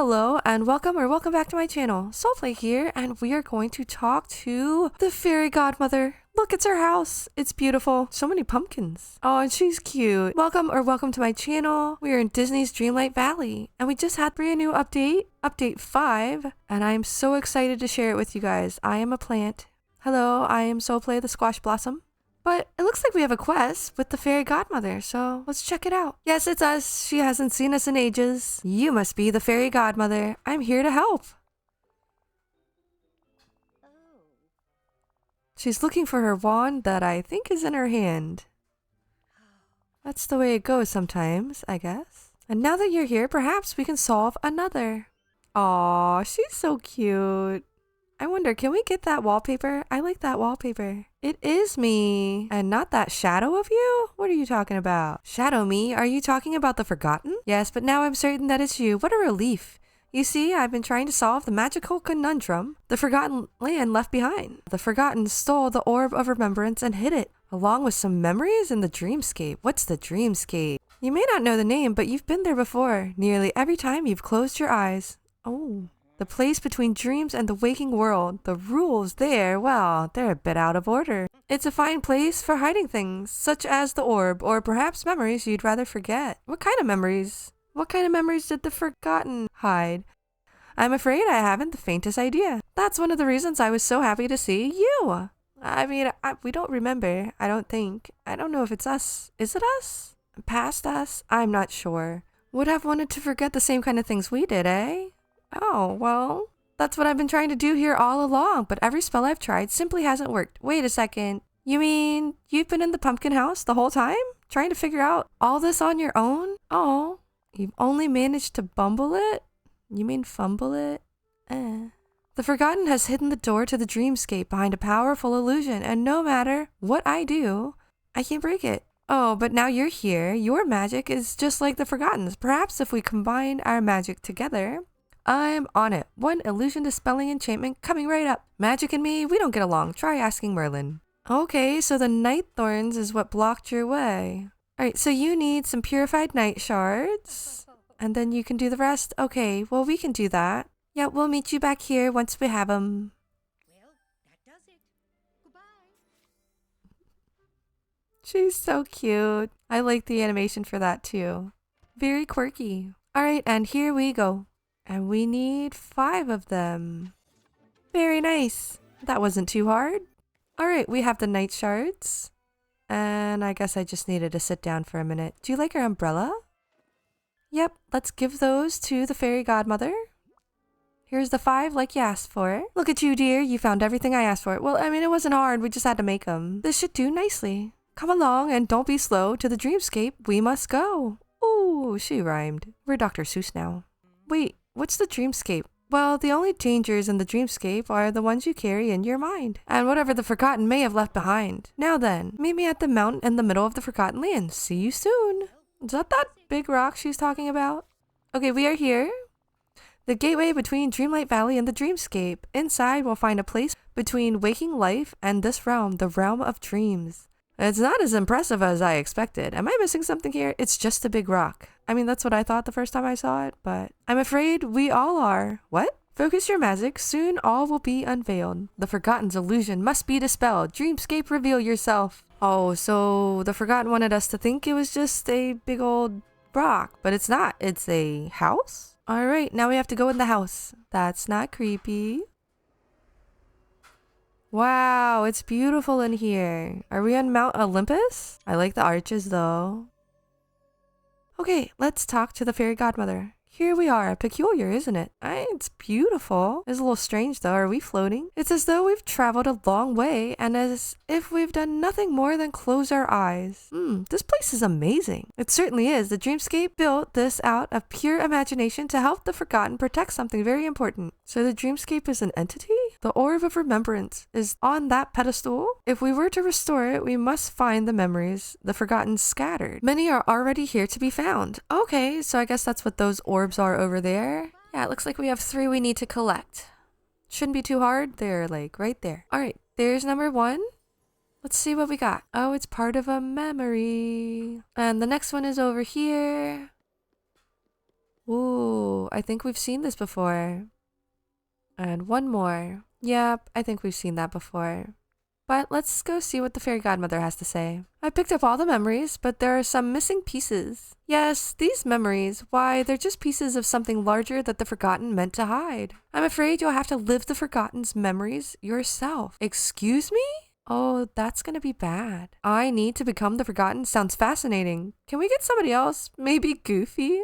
Hello and welcome back to my channel. Soulplay here, and we are going to talk to the fairy godmother. Look, it's her house. It's beautiful. So many pumpkins. Oh, and she's cute. Welcome to my channel. We are in Disney's Dreamlight Valley, and we just had a brand new update 5, and I am so excited to share it with you guys. I am a plant. Hello, I am Soulplay the Squash Blossom. But it looks like we have a quest with the fairy godmother, so let's check it out. Yes, it's us. She hasn't seen us in ages. You must be the fairy godmother. I'm here to help. She's looking for her wand that I think is in her hand. That's the way it goes sometimes, I guess. And now that you're here, perhaps we can solve another. Aw, she's so cute. I wonder, can we get that wallpaper? I like that wallpaper. It is me. And not that shadow of you? What are you talking about? Shadow me? Are you talking about the Forgotten? Yes, but now I'm certain that it's you. What a relief. You see, I've been trying to solve the magical conundrum the Forgotten Land left behind. The Forgotten stole the Orb of Remembrance and hid it, along with some memories in the Dreamscape. What's the Dreamscape? You may not know the name, but you've been there before, nearly every time you've closed your eyes. Oh. The place between dreams and the waking world. The rules there, well, they're a bit out of order. It's a fine place for hiding things, such as the orb, or perhaps memories you'd rather forget. What kind of memories? What kind of memories did the Forgotten hide? I'm afraid I haven't the faintest idea. That's one of the reasons I was so happy to see you. I mean, we don't remember, I don't think. I don't know if it's us. Is it us? Past us? I'm not sure. Would have wanted to forget the same kind of things we did, eh? Oh, well, that's what I've been trying to do here all along, but every spell I've tried simply hasn't worked. Wait a second. You mean you've been in the pumpkin house the whole time? Trying to figure out all this on your own? Oh, you've only managed to bumble it? You mean fumble it? The Forgotten has hidden the door to the Dreamscape behind a powerful illusion, and no matter what I do, I can't break it. Oh, but now you're here. Your magic is just like the Forgotten's. Perhaps if we combine our magic together... I'm on it. One illusion dispelling enchantment coming right up. Magic and me, we don't get along. Try asking Merlin. Okay, so the night thorns is what blocked your way. Alright, so you need some purified night shards. And then you can do the rest? Okay, well we can do that. Yeah, we'll meet you back here once we have them. Well, that does it. Goodbye. She's so cute. I like the animation for that too. Very quirky. Alright, and here we go. And we need 5 of them. Very nice. That wasn't too hard. Alright, we have the night shards. And I guess I just needed to sit down for a minute. Do you like our umbrella? Yep, let's give those to the fairy godmother. Here's the 5 like you asked for. Look at you, dear. You found everything I asked for. Well, I mean, it wasn't hard. We just had to make them. This should do nicely. Come along and don't be slow. To the Dreamscape, we must go. Ooh, she rhymed. We're Dr. Seuss now. Wait. What's the Dreamscape? Well, the only dangers in the Dreamscape are the ones you carry in your mind, and whatever the Forgotten may have left behind. Now then, meet me at the mountain in the middle of the Forgotten Land. See you soon. Is that big rock she's talking about? Okay, we are here. The gateway between Dreamlight Valley and the Dreamscape. Inside, we'll find a place between waking life and this realm, the realm of dreams. It's not as impressive as I expected. Am I missing something here? It's just a big rock. I mean, that's what I thought the first time I saw it, but I'm afraid we all are. What? Focus your magic. Soon all will be unveiled. The Forgotten's illusion must be dispelled. Dreamscape, reveal yourself. Oh, so the Forgotten wanted us to think it was just a big old rock, but it's not. It's a house? All right, now we have to go in the house. That's not creepy. Wow, it's beautiful in here. Are we on Mount Olympus? I like the arches though. Okay, let's talk to the fairy godmother. Here we are. Peculiar, isn't it? It's beautiful. It's a little strange though. Are we floating? It's as though we've traveled a long way and as if we've done nothing more than close our eyes. This place is amazing. It certainly is. The Dreamscape built this out of pure imagination to help the Forgotten protect something very important. So the Dreamscape is an entity? The Orb of Remembrance is on that pedestal? If we were to restore it, we must find the memories the Forgotten scattered. Many are already here to be found. Okay, so I guess that's what those orbs are over there. Yeah, it looks like we have 3 we need to collect. Shouldn't be too hard. They're like right there. Alright, there's number 1. Let's see what we got. Oh, it's part of a memory. And the next one is over here. Ooh, I think we've seen this before. And one more. Yep, I think we've seen that before. But let's go see what the fairy godmother has to say. I picked up all the memories, but there are some missing pieces. Yes, these memories, why, they're just pieces of something larger that the Forgotten meant to hide. I'm afraid you'll have to live the Forgotten's memories yourself. Excuse me? Oh, that's gonna be bad. I need to become the Forgotten sounds fascinating. Can we get somebody else? Maybe Goofy?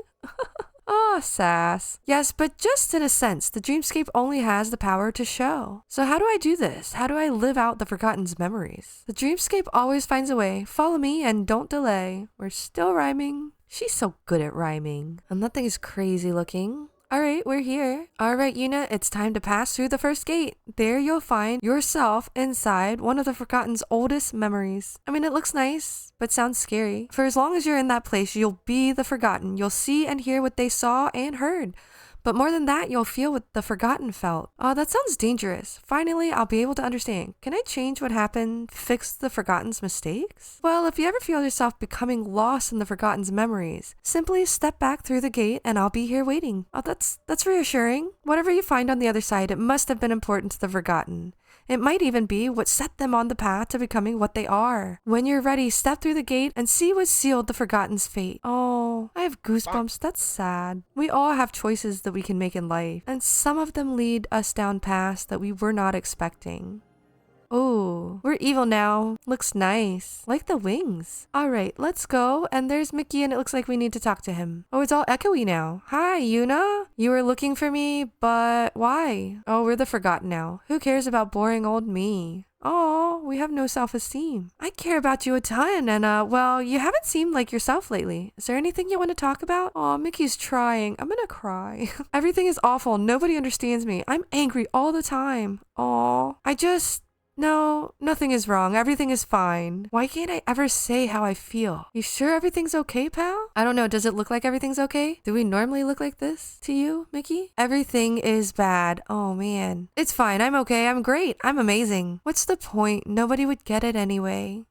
Oh, sass. Yes, but just in a sense, the dreamscape only has the power to show. So how do I do this? How do I live out the Forgotten's memories? The dreamscape always finds a way. Follow me and don't delay. We're still rhyming. She's so good at rhyming. And that thing is crazy looking. Alright, we're here. Alright, Yuna, it's time to pass through the first gate. There you'll find yourself inside one of the Forgotten's oldest memories. I mean, it looks nice, but sounds scary. For as long as you're in that place, you'll be the Forgotten. You'll see and hear what they saw and heard. But more than that, you'll feel what the Forgotten felt. Oh, that sounds dangerous. Finally, I'll be able to understand. Can I change what happened? Fix the Forgotten's mistakes? Well, if you ever feel yourself becoming lost in the Forgotten's memories, simply step back through the gate and I'll be here waiting. Oh, that's reassuring. Whatever you find on the other side, it must have been important to the Forgotten. It might even be what set them on the path to becoming what they are. When you're ready, step through the gate and see what sealed the Forgotten's fate. Oh, I have goosebumps. That's sad. We all have choices that we can make in life, and some of them lead us down paths that we were not expecting. Oh, we're evil now. Looks nice. Like the wings. Alright, let's go. And there's Mickey and it looks like we need to talk to him. Oh, it's all echoey now. Hi, Yuna. You were looking for me, but why? Oh, we're the Forgotten now. Who cares about boring old me? Oh, we have no self-esteem. I care about you a ton and well, you haven't seemed like yourself lately. Is there anything you want to talk about? Oh, Mickey's trying. I'm gonna cry. Everything is awful. Nobody understands me. I'm angry all the time. Oh, No, nothing is wrong. Everything is fine. Why can't I ever say how I feel? You sure everything's okay, pal? I don't know. Does it look like everything's okay? Do we normally look like this to you, Mickey? Everything is bad. Oh, man. It's fine. I'm okay. I'm great. I'm amazing. What's the point? Nobody would get it anyway.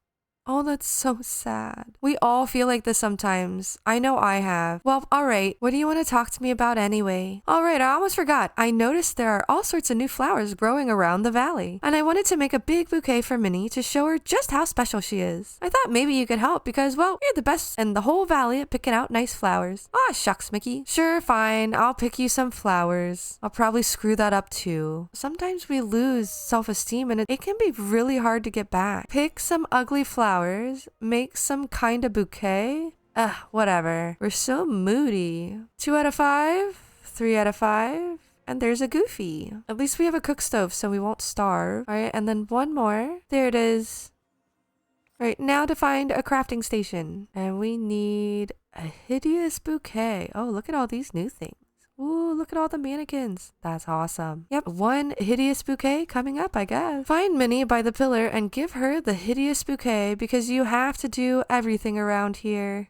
Oh, that's so sad. We all feel like this sometimes. I know I have. Well, alright. What do you want to talk to me about anyway? Alright, I almost forgot. I noticed there are all sorts of new flowers growing around the valley. And I wanted to make a big bouquet for Minnie to show her just how special she is. I thought maybe you could help because, well, you're the best in the whole valley at picking out nice flowers. Ah, shucks, Mickey. Sure, fine. I'll pick you some flowers. I'll probably screw that up too. Sometimes we lose self-esteem and it can be really hard to get back. Pick some ugly flowers. Make some kind of bouquet. Whatever. We're so moody. 2 out of 5, 3 out of 5, and there's a Goofy. At least we have a cook stove so we won't starve. All right, and then one more. There it is. All right, now to find a crafting station. And we need a hideous bouquet. Oh, look at all these new things. Ooh, look at all the mannequins. That's awesome. Yep, one hideous bouquet coming up, I guess. Find Minnie by the pillar and give her the hideous bouquet because you have to do everything around here.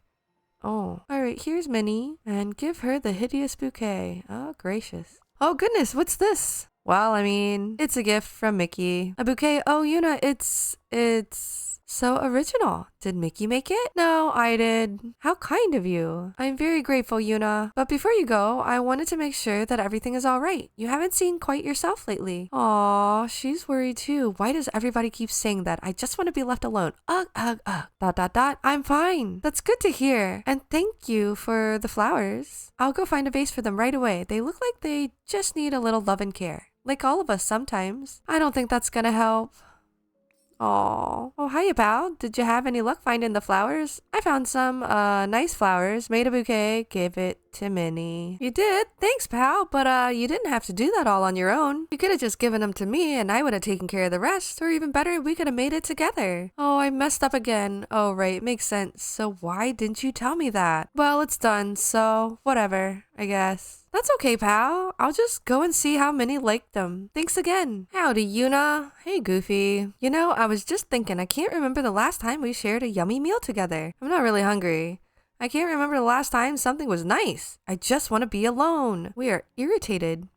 Oh, alright, here's Minnie. And give her the hideous bouquet. Oh, gracious. Oh, goodness, what's this? Well, I mean, it's a gift from Mickey. A bouquet. Oh, Yuna, it's so original. Did Mickey make it? No, I did. How kind of you. I'm very grateful, Yuna. But before you go, I wanted to make sure that everything is all right. You haven't seen quite yourself lately. Aw, she's worried too. Why does everybody keep saying that? I just want to be left alone. Ugh. I'm fine. That's good to hear. And thank you for the flowers. I'll go find a vase for them right away. They look like they just need a little love and care. Like all of us sometimes. I don't think that's gonna help. Oh, hiya, pal. Did you have any luck finding the flowers? I found some, nice flowers, made a bouquet, gave it to Minnie. You did? Thanks, pal. But, you didn't have to do that all on your own. You could have just given them to me and I would have taken care of the rest. Or even better, we could have made it together. Oh, I messed up again. Oh, right. Makes sense. So why didn't you tell me that? Well, it's done. So whatever, I guess. That's okay, pal. I'll just go and see how many liked them. Thanks again. Howdy, Yuna. Hey, Goofy. You know, I was just thinking, I can't remember the last time we shared a yummy meal together. I'm not really hungry. I can't remember the last time something was nice. I just want to be alone. We are irritated.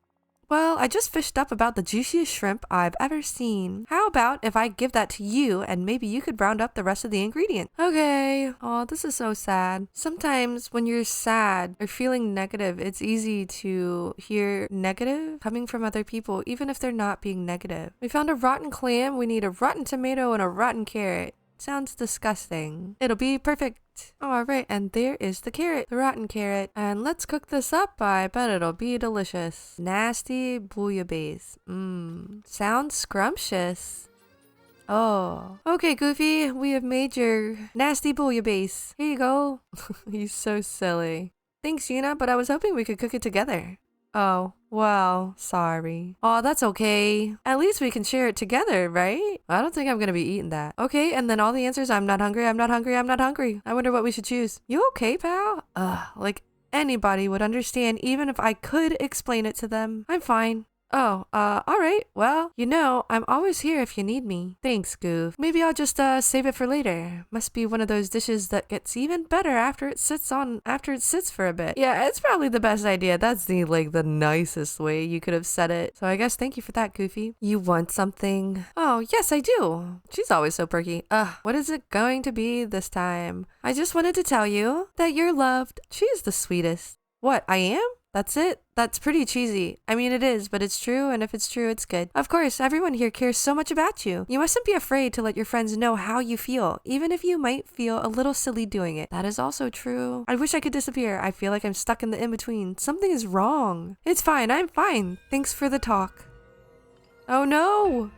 Well, I just fished up about the juiciest shrimp I've ever seen. How about if I give that to you and maybe you could round up the rest of the ingredients? Okay. Oh, this is so sad. Sometimes when you're sad or feeling negative, it's easy to hear negative coming from other people, even if they're not being negative. We found a rotten clam. We need a rotten tomato and a rotten carrot. Sounds disgusting. It'll be perfect. All right, and there is the carrot, the rotten carrot. And let's cook this up. I bet it'll be delicious. Nasty bouillabaisse. Sounds scrumptious. Oh. Okay, Goofy, we have made your nasty bouillabaisse. Here you go. He's so silly. Thanks, Gina, but I was hoping we could cook it together. Oh, well, sorry. Oh, that's okay. At least we can share it together, right? I don't think I'm gonna be eating that. Okay, and then all the answers, I'm not hungry, I'm not hungry, I'm not hungry. I wonder what we should choose. You okay, pal? Like anybody would understand even if I could explain it to them. I'm fine. Oh, all right. Well, you know, I'm always here if you need me. Thanks, Goof. Maybe I'll just, save it for later. Must be one of those dishes that gets even better after it sits for a bit. Yeah, it's probably the best idea. That's the nicest way you could have said it. So I guess thank you for that, Goofy. You want something? Oh, yes, I do. She's always so perky. What is it going to be this time? I just wanted to tell you that you're loved. She's the sweetest. What, I am? That's it? That's pretty cheesy. I mean, it is, but it's true, and if it's true, it's good. Of course, everyone here cares so much about you. You mustn't be afraid to let your friends know how you feel, even if you might feel a little silly doing it. That is also true. I wish I could disappear. I feel like I'm stuck in the in-between. Something is wrong. It's fine. I'm fine. Thanks for the talk. Oh, no!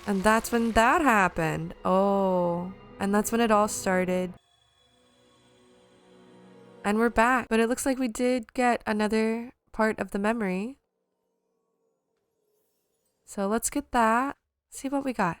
And that's when that happened. Oh. And that's when it all started. And we're back, but it looks like we did get another part of the memory. So let's get that. See what we got.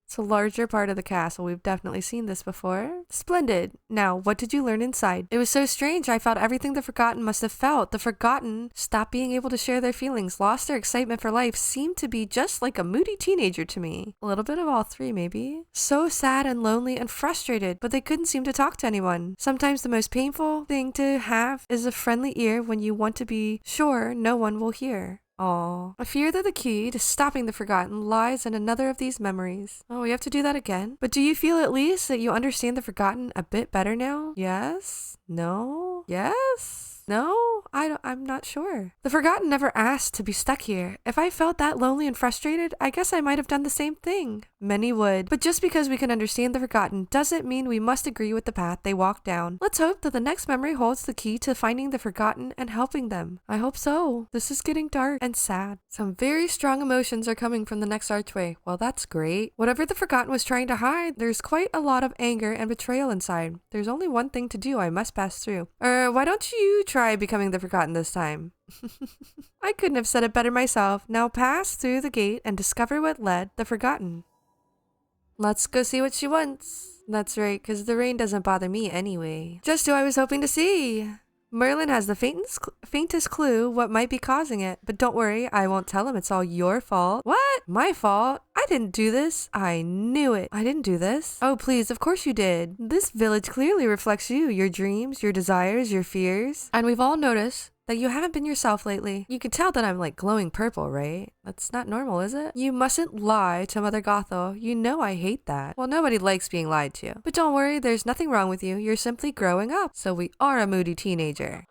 It's a larger part of the castle. We've definitely seen this before. Splendid. Now, what did you learn inside? It was so strange. I felt everything the Forgotten must have felt. The Forgotten stopped being able to share their feelings, lost their excitement for life, seemed to be just like a moody teenager to me. A little bit of all three, maybe. So sad and lonely and frustrated, but they couldn't seem to talk to anyone. Sometimes the most painful thing to have is a friendly ear when you want to be sure no one will hear. Aw. I fear that the key to stopping the Forgotten lies in another of these memories. Oh, we have to do that again? But do you feel at least that you understand the Forgotten a bit better now? Yes? No? Yes? No? I'm not sure. The Forgotten never asked to be stuck here. If I felt that lonely and frustrated, I guess I might have done the same thing. Many would. But just because we can understand the Forgotten doesn't mean we must agree with the path they walk down. Let's hope that the next memory holds the key to finding the Forgotten and helping them. I hope so. This is getting dark and sad. Some very strong emotions are coming from the next archway. Well, that's great. Whatever the Forgotten was trying to hide, there's quite a lot of anger and betrayal inside. There's only one thing to do. I must pass through. Why don't you try becoming the Forgotten this time? I couldn't have said it better myself. Now pass through the gate and discover what led the Forgotten. Let's go see what she wants. That's right, because the rain doesn't bother me anyway. Just who I was hoping to see. Merlin has the faintest clue what might be causing it, but don't worry, I won't tell him it's all your fault. What? My fault? I didn't do this. I knew it. I didn't do this. Oh, please, of course you did. This village clearly reflects you, your dreams, your desires, your fears. And we've all noticed that you haven't been yourself lately. You could tell that I'm like glowing purple, right? That's not normal, is it? You mustn't lie to Mother Gothel. You know I hate that. Well, nobody likes being lied to. But don't worry, there's nothing wrong with you. You're simply growing up. So we are a moody teenager.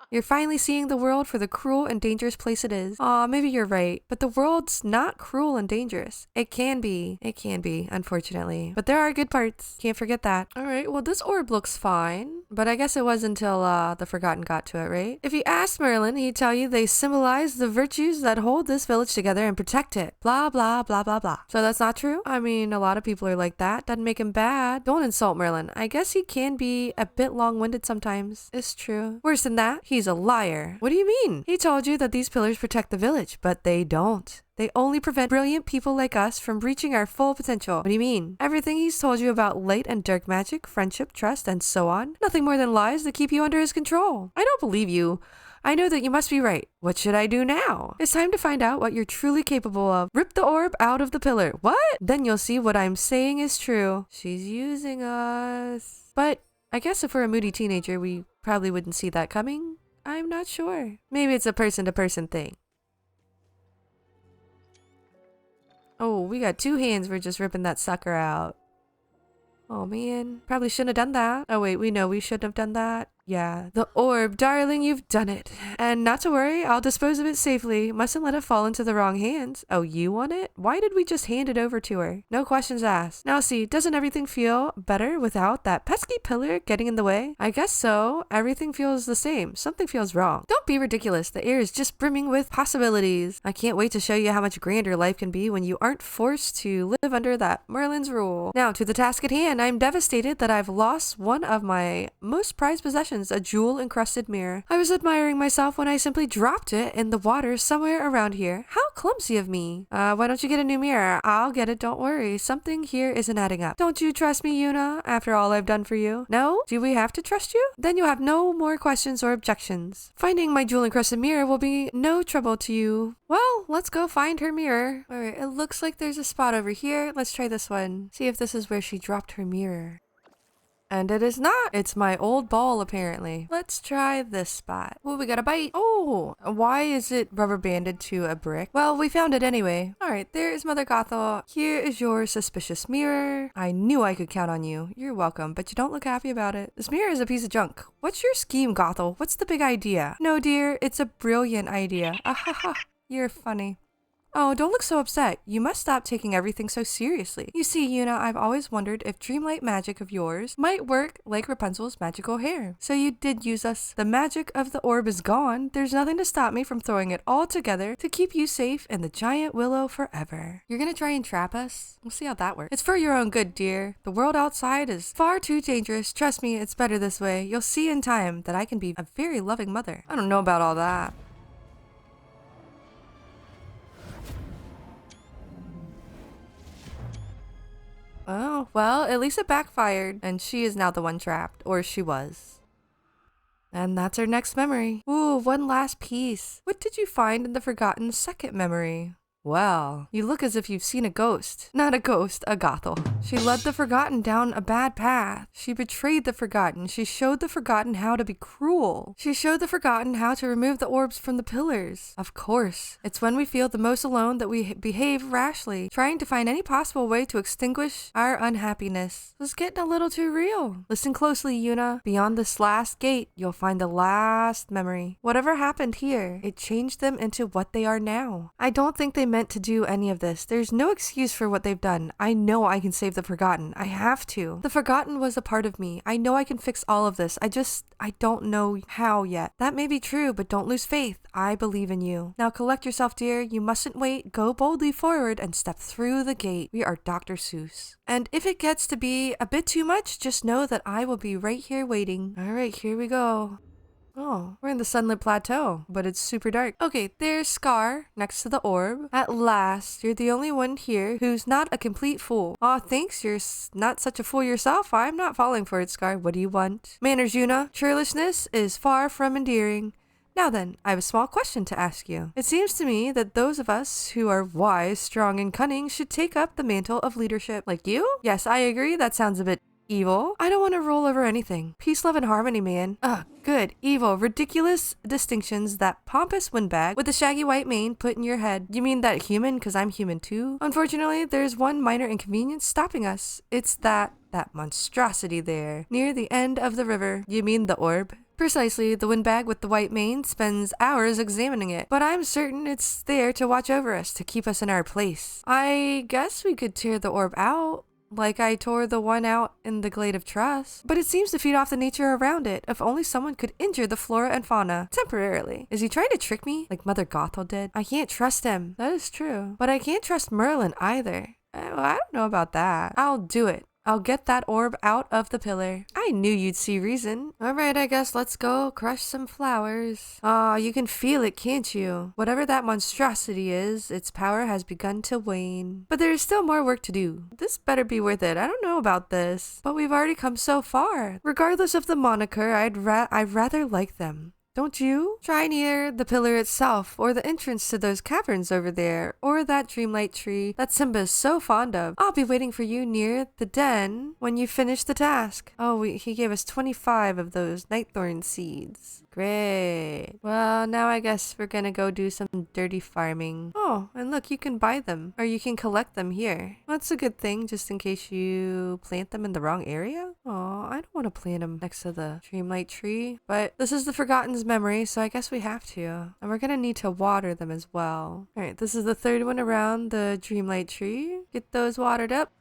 You're finally seeing the world for the cruel and dangerous place it is. Aw, maybe you're right. But the world's not cruel and dangerous. It can be. It can be, unfortunately. But there are good parts. Can't forget that. Alright, well this orb looks fine. But I guess it was until the Forgotten got to it, right? If you asked Merlin, he'd tell you they symbolize the virtues that hold this village together and protect it. Blah, blah, blah, blah, blah. So that's not true? I mean, a lot of people are like that. Doesn't make him bad. Don't insult Merlin. I guess he can be a bit long-winded sometimes. It's true. Worse than that, he's a liar. What do you mean? He told you that these pillars protect the village, but they don't. They only prevent brilliant people like us from reaching our full potential. What do you mean? Everything he's told you about light and dark magic, friendship, trust, and so on. Nothing more than lies to keep you under his control. I don't believe you. I know that you must be right. What should I do now? It's time to find out what you're truly capable of. Rip the orb out of the pillar. What? Then you'll see what I'm saying is true. She's using us. But I guess if we're a moody teenager, we probably wouldn't see that coming. I'm not sure. Maybe it's a person-to-person thing. Oh, we got 2 hands for just ripping that sucker out. Oh man, probably shouldn't have done that. Oh wait, we know we shouldn't have done that. Yeah. The orb, darling, you've done it. And not to worry, I'll dispose of it safely. Mustn't let it fall into the wrong hands. Oh, you want it? Why did we just hand it over to her? No questions asked. Now see, doesn't everything feel better without that pesky pillar getting in the way? I guess so. Everything feels the same. Something feels wrong. Don't be ridiculous. The air is just brimming with possibilities. I can't wait to show you how much grander life can be when you aren't forced to live under that Merlin's rule. Now to the task at hand. I'm devastated that I've lost one of my most prized possessions, a jewel-encrusted mirror. I was admiring myself when I simply dropped it in the water somewhere around here. How clumsy of me. Why don't you get a new mirror? I'll get it, don't worry. Something here isn't adding up. Don't you trust me, Yuna, after all I've done for you? No? Do we have to trust you? Then you have no more questions or objections. Finding my jewel-encrusted mirror will be no trouble to you. Well, let's go find her mirror. Alright, it looks like there's a spot over here. Let's try this one. See if this is where she dropped her mirror. And it is not. It's my old ball, apparently. Let's try this spot. Oh, we got a bite. Oh, why is it rubber banded to a brick? Well, we found it anyway. All right, there is Mother Gothel. Here is your suspicious mirror. I knew I could count on you. You're welcome, but you don't look happy about it. This mirror is a piece of junk. What's your scheme, Gothel? What's the big idea? No, dear, it's a brilliant idea. Ahaha, you're funny. Oh, don't look so upset. You must stop taking everything so seriously. You see, Yuna, I've always wondered if dreamlight magic of yours might work like Rapunzel's magical hair. So you did use us. The magic of the orb is gone. There's nothing to stop me from throwing it all together to keep you safe in the giant willow forever. You're gonna try and trap us? We'll see how that works. It's for your own good, dear. The world outside is far too dangerous. Trust me, it's better this way. You'll see in time that I can be a very loving mother. I don't know about all that. Oh, well, at least it backfired, and she is now the one trapped, or she was. And that's our next memory. Ooh, one last piece. What did you find in the forgotten second memory? Well, you look as if you've seen a ghost. Not a ghost, a Gothel. She led the Forgotten down a bad path. She betrayed the Forgotten. She showed the Forgotten how to be cruel. She showed the Forgotten how to remove the orbs from the pillars. Of course, it's when we feel the most alone that we behave rashly, trying to find any possible way to extinguish our unhappiness. It's getting a little too real. Listen closely, Yuna. Beyond this last gate, you'll find the last memory. Whatever happened here, it changed them into what they are now. I don't think they meant to do any of this. There's no excuse for what they've done. I know I can save the Forgotten. I have to. The Forgotten was a part of me. I know I can fix all of this. I don't know how yet. That may be true, but don't lose faith. I believe in you. Now collect yourself, dear. You mustn't wait. Go boldly forward and step through the gate. We are Dr. Seuss. And if it gets to be a bit too much, just know that I will be right here waiting. All right, here we go. Oh, we're in the sunlit plateau, but it's super dark. Okay, there's Scar next to the orb. At last, you're the only one here who's not a complete fool. Aw, thanks, you're not such a fool yourself. I'm not falling for it, Scar. What do you want? Manners, Yuna. Churlishness is far from endearing. Now then, I have a small question to ask you. It seems to me that those of us who are wise, strong, and cunning should take up the mantle of leadership. Like you? Yes, I agree. That sounds a bit evil. I don't want to rule over anything. Peace, love, and harmony, man. Ugh, good. Evil. Ridiculous distinctions that pompous windbag with the shaggy white mane put in your head. You mean that human because I'm human too? Unfortunately, there's one minor inconvenience stopping us. It's that monstrosity there, near the end of the river. You mean the orb? Precisely. The windbag with the white mane spends hours examining it, but I'm certain it's there to watch over us, to keep us in our place. I guess we could tear the orb out, like I tore the one out in the Glade of Trust. But it seems to feed off the nature around it. If only someone could injure the flora and fauna temporarily. Is he trying to trick me like Mother Gothel did? I can't trust him. That is true. But I can't trust Merlin either. Well, I don't know about that. I'll do it. I'll get that orb out of the pillar. I knew you'd see reason. Alright, I guess let's go crush some flowers. Aw, you can feel it, can't you? Whatever that monstrosity is, its power has begun to wane. But there is still more work to do. This better be worth it. I don't know about this, but we've already come so far. Regardless of the moniker, I'd rather like them. Don't you? Try near the pillar itself, or the entrance to those caverns over there, or that dreamlight tree that Simba is so fond of. I'll be waiting for you near the den when you finish the task. Oh, he gave us 25 of those nightthorn seeds. Great. Well, now I guess we're gonna go do some dirty farming. Oh, and look, you can buy them, or you can collect them here. That's a good thing, just in case you plant them in the wrong area. Oh, I don't want to plant them next to the dreamlight tree, but this is the Forgotten's memory, so I guess we have to. And we're gonna need to water them as well. All right, this is the third one around the dreamlight tree. Get those watered up.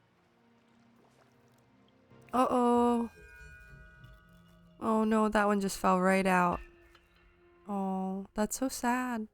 Uh-oh. Oh no, that one just fell right out. Oh, that's so sad.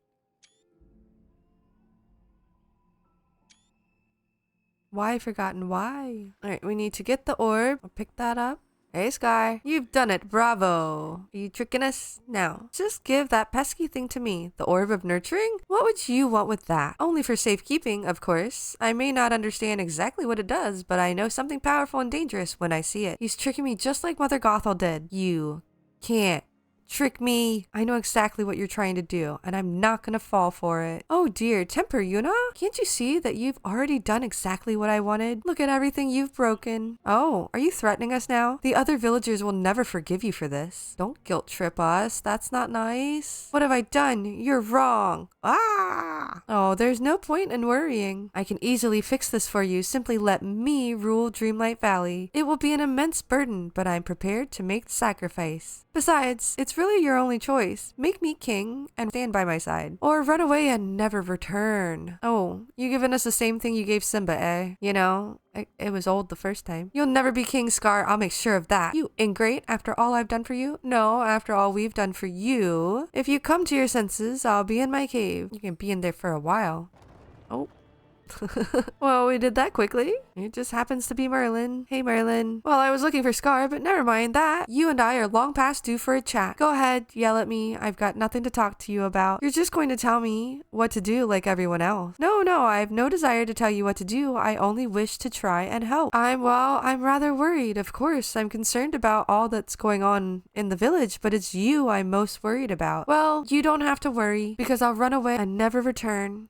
Why, Forgotten? Why? Alright, we need to get the orb. I'll pick that up. Hey, Sky. You've done it. Bravo. Are you tricking us? Now, just give that pesky thing to me. The orb of nurturing? What would you want with that? Only for safekeeping, of course. I may not understand exactly what it does, but I know something powerful and dangerous when I see it. He's tricking me just like Mother Gothel did. You can't trick me. I know exactly what you're trying to do, and I'm not gonna fall for it. Oh dear, temper, Yuna. Can't you see that you've already done exactly what I wanted? Look at everything you've broken. Oh, are you threatening us now? The other villagers will never forgive you for this. Don't guilt trip us. That's not nice. What have I done? You're wrong. Ah! Oh, there's no point in worrying. I can easily fix this for you. Simply let me rule Dreamlight Valley. It will be an immense burden, but I'm prepared to make the sacrifice. Besides, it's really your only choice. Make me king and stand by my side. Or run away and never return. Oh, you giving us the same thing you gave Simba, eh? You know, it was old the first time. You'll never be king, Scar. I'll make sure of that. You ingrate, after all I've done for you? No, after all we've done for you. If you come to your senses, I'll be in my cave. You can be in there for a while. Oh. Well, we did that quickly. It just happens to be Merlin. Hey, Merlin. Well, I was looking for Scar, but never mind that. You and I are long past due for a chat. Go ahead, yell at me. I've got nothing to talk to you about. You're just going to tell me what to do like everyone else. No, I have no desire to tell you what to do. I only wish to try and help. I'm rather worried, of course. I'm concerned about all that's going on in the village, but it's you I'm most worried about. Well, you don't have to worry, because I'll run away and never return.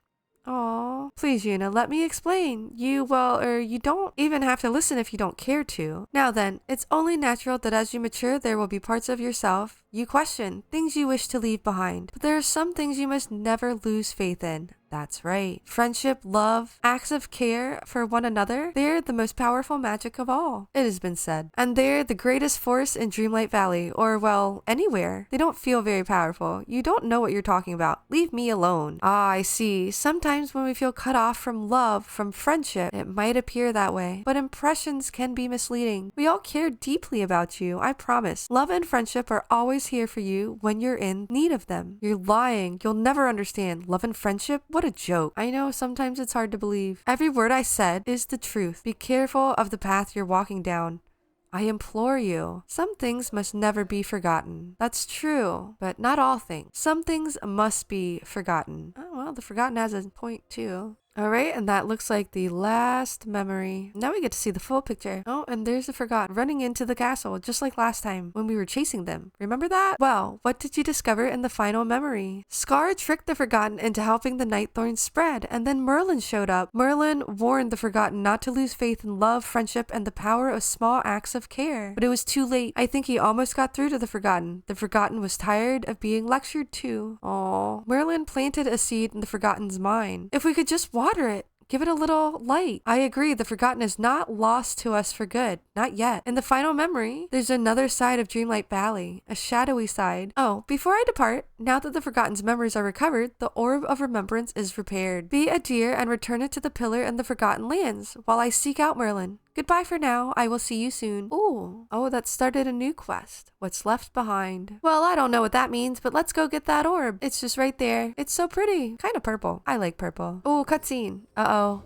Aw, please, Yuna, let me explain. You don't even have to listen if you don't care to. Now then, it's only natural that as you mature, there will be parts of yourself you question, things you wish to leave behind. But there are some things you must never lose faith in. That's right. Friendship, love, acts of care for one another, they're the most powerful magic of all, it has been said. And they're the greatest force in Dreamlight Valley, or well, anywhere. They don't feel very powerful. You don't know what you're talking about. Leave me alone. Ah, I see. Sometimes when we feel cut off from love, from friendship, it might appear that way. But impressions can be misleading. We all care deeply about you, I promise. Love and friendship are always here for you when you're in need of them. You're lying. You'll never understand. Love and friendship? What a joke. I know sometimes it's hard to believe. Every word I said is the truth. Be careful of the path you're walking down. I implore you. Some things must never be forgotten. That's true, but not all things. Some things must be forgotten. Oh, well, the Forgotten has a point too. Alright, and that looks like the last memory. Now we get to see the full picture. Oh, and there's the Forgotten running into the castle, just like last time when we were chasing them. Remember that? Well, what did you discover in the final memory? Scar tricked the Forgotten into helping the Nightthorn spread, and then Merlin showed up. Merlin warned the Forgotten not to lose faith in love, friendship, and the power of small acts of care. But it was too late. I think he almost got through to the Forgotten. The Forgotten was tired of being lectured to. Aww. Merlin planted a seed in the Forgotten's mind. If we could just water it. Give it a little light. I agree, the Forgotten is not lost to us for good. Not yet. In the final memory, there's another side of Dreamlight Valley, a shadowy side. Oh, before I depart, now that the Forgotten's memories are recovered, the Orb of Remembrance is prepared. Be a dear and return it to the pillar in the Forgotten Lands, while I seek out Merlin. Goodbye for now. I will see you soon. Ooh. Oh, that started a new quest. What's left behind? Well, I don't know what that means, but let's go get that orb. It's just right there. It's so pretty. Kind of purple. I like purple. Ooh, cutscene. Uh-oh.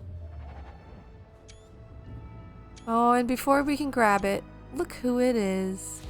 Oh, and before we can grab it, look who it is.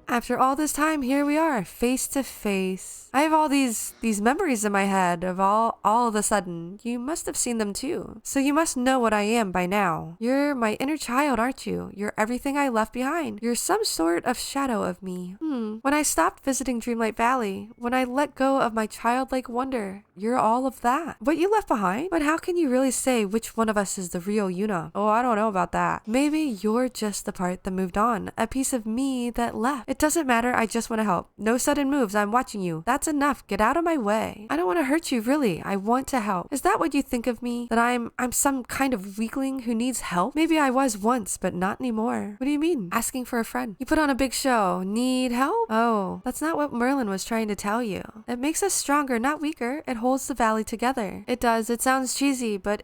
After all this time, here we are, face to face. I have all these memories in my head of all of a sudden. You must have seen them too. So you must know what I am by now. You're my inner child, aren't you? You're everything I left behind. You're some sort of shadow of me. When I stopped visiting Dreamlight Valley, when I let go of my childlike wonder, you're all of that. What you left behind? But how can you really say which one of us is the real Yuna? Oh, I don't know about that. Maybe you're just the part that moved on, a piece of me that left. It doesn't matter, I just want to help. No sudden moves, I'm watching you. That's enough, get out of my way. I don't want to hurt you, really. I want to help. Is that what you think of me? That I'm some kind of weakling who needs help? Maybe I was once, but not anymore. What do you mean? Asking for a friend. You put on a big show. Need help? Oh, that's not what Merlin was trying to tell you. It makes us stronger, not weaker. It holds the valley together. It does. It sounds cheesy, but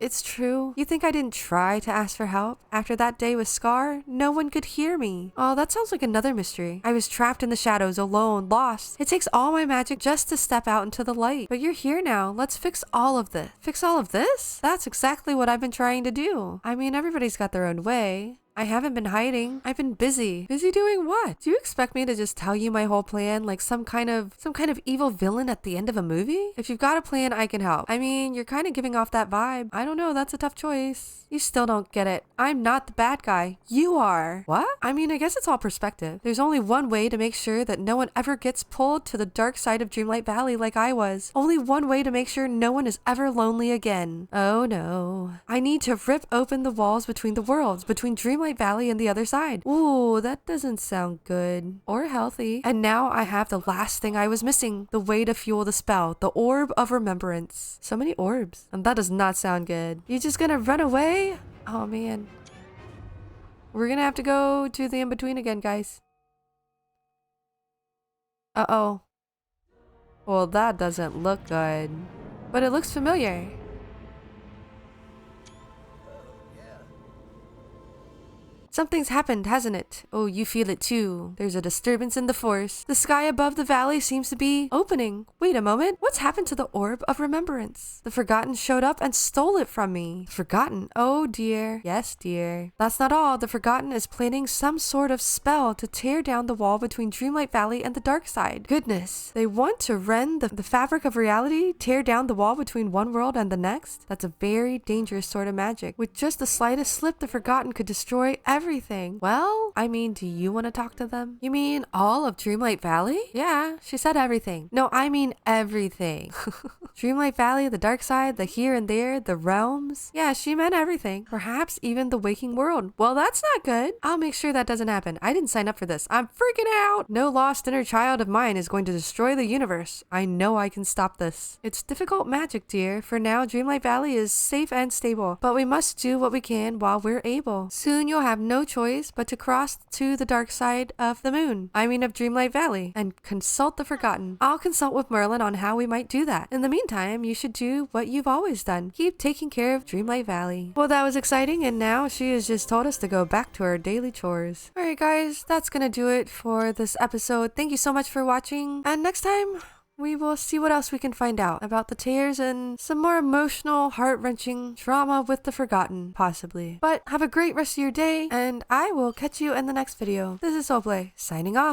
it's true. You think I didn't try to ask for help? After that day with Scar, no one could hear me. Oh, that sounds like another mystery. I was trapped in the shadows, alone, lost. It takes all my magic just to step out into the light. But you're here now. Let's fix all of this. Fix all of this? That's exactly what I've been trying to do. I mean, everybody's got their own way. I haven't been hiding. I've been busy. Busy doing what? Do you expect me to just tell you my whole plan like some kind of evil villain at the end of a movie? If you've got a plan, I can help. I mean, you're kind of giving off that vibe. I don't know, that's a tough choice. You still don't get it. I'm not the bad guy. You are. What? I mean, I guess it's all perspective. There's only one way to make sure that no one ever gets pulled to the dark side of Dreamlight Valley like I was. Only one way to make sure no one is ever lonely again. Oh no. I need to rip open the walls between the worlds, between Dreamlight Valley and the other side. Ooh, that doesn't sound good or healthy. And now I have the last thing I was missing, the way to fuel the spell, the orb of remembrance. So many orbs. And that does not sound good. You just gonna run away? Oh man. We're gonna have to go to the in-between again, guys. Uh-oh. Well, that doesn't look good. But it looks familiar. Something's happened, hasn't it? Oh, you feel it too. There's a disturbance in the force. The sky above the valley seems to be opening. Wait a moment. What's happened to the orb of remembrance? The Forgotten showed up and stole it from me. Forgotten? Oh dear. Yes, dear. That's not all. The Forgotten is planning some sort of spell to tear down the wall between Dreamlight Valley and the dark side. Goodness. They want to rend the fabric of reality, tear down the wall between one world and the next? That's a very dangerous sort of magic. With just the slightest slip, the Forgotten could destroy everything. Well, I mean, do you want to talk to them? You mean all of Dreamlight Valley? Yeah, she said everything. No, I mean everything. Dreamlight Valley, the dark side, the here and there, the realms. Yeah, she meant everything. Perhaps even the waking world. Well, that's not good. I'll make sure that doesn't happen. I didn't sign up for this. I'm freaking out. No lost inner child of mine is going to destroy the universe. I know I can stop this. It's difficult magic, dear. For now, Dreamlight Valley is safe and stable, but we must do what we can while we're able. Soon you'll have no choice but to cross to the dark side of the moon. I mean of Dreamlight Valley, and consult the Forgotten. I'll consult with Merlin on how we might do that. In the meantime, you should do what you've always done. Keep taking care of Dreamlight Valley. Well, that was exciting, and now she has just told us to go back to our daily chores. Alright guys, that's gonna do it for this episode. Thank you so much for watching, and next time, we will see what else we can find out about the tears and some more emotional, heart-wrenching drama with the Forgotten, possibly. But have a great rest of your day, and I will catch you in the next video. This is Soplay, signing off.